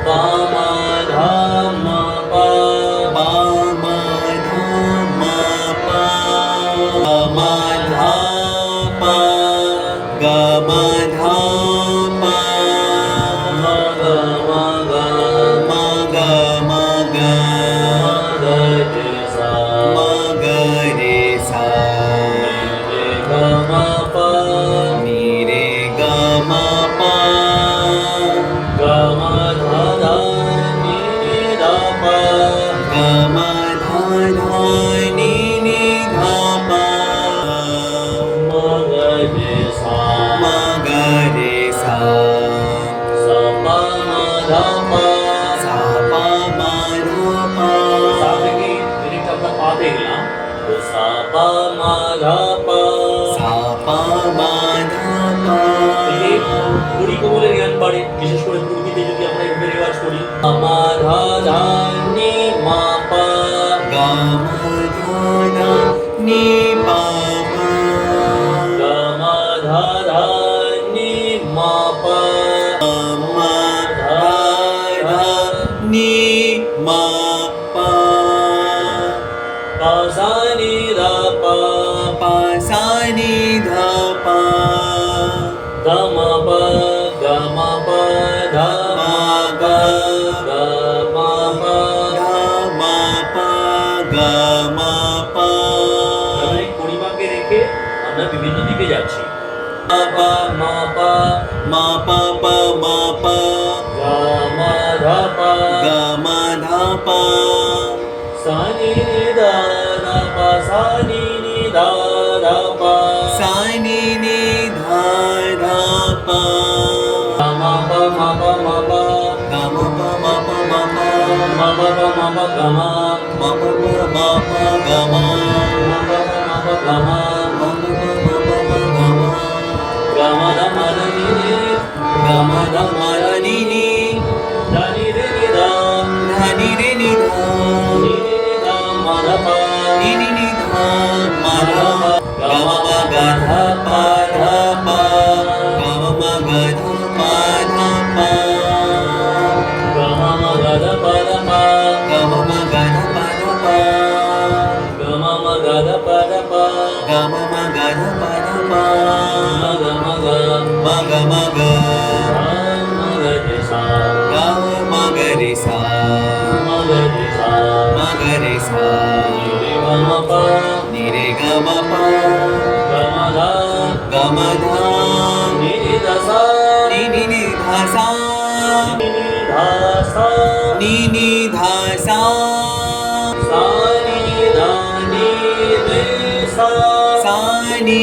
ma dha ma pa pa ma dha ma pa ga ma dha pa ga ma dha pa ma ga ma ga ma ga ma ga ma ga re sa ma ga re sa re ga ma pa ni re ga ma pa ga ma dha dha ni dha pa ga ma dha dha ni dha pa ma ga re sa ma ga re sa sa pa ma dha pa sa pa ma dha pa সা থেকে লিরিকটা আমরা পাতে গেলাম তো সা পা মা ধা পা sa pa ma dha pa এই কুড়ি কোমলের জ্ঞান বাড়ে বিশেষ করে পূর্বীতে যদি আমরা এভাবে রেওয়াজ করি মা ধা ধা নি মা পা ga ma dha dha ni pa ma গা মা ধা ধা নি মা পা ma dha dha ni ma pa পা সা নি ধা পা pa sa ni dha pa গা মা পা গা মা পা ধা ma ga গা মা পা dha ma pa ga ma pa তাহলে পরিমাকে রেখে আমরা বিভিন্ন দিকে যাচ্ছি ma pa মা পা ma pa pa ma pa গা মা ধা পা ga ma dha pa সা নি ধা ধা পা সা নি ধা ধা পা sa ni dha dha pa মা পা মা পা মা পা ga ma pa ma pa ma pa মা পা মা পা গা মা ma pa pa ma pa ga ma মা পা মা পা গা মা ma pa pa ma pa ma ga ma গা মা ধা মা ধা নি ga ma dha ma ra ni ni ধা নি রে নি ধা dha ni re ni dha নি ধা মা ধা পা ni ni dha ma dha ga ma ma ga dha pa dha pa ga ma ma ga dha pa dha pa গা মা মা গা ধা পা ধা পা ga ma ma ga dha pa dha pa গা মা মা গা ধা পা ধা পা ga ma ma ga dha pa dha pa মা গা মা গা ma ga ma ga মা গা রে সা ga ma ga re sa মা গা রে সা ma ga re sa রে গা মা পা ni re ga ma pa গা মা ধা ga ma dha নি ধা সা ni dha sa নি ধা সা ni dha sa সা নি ধা নি রে সা sa ni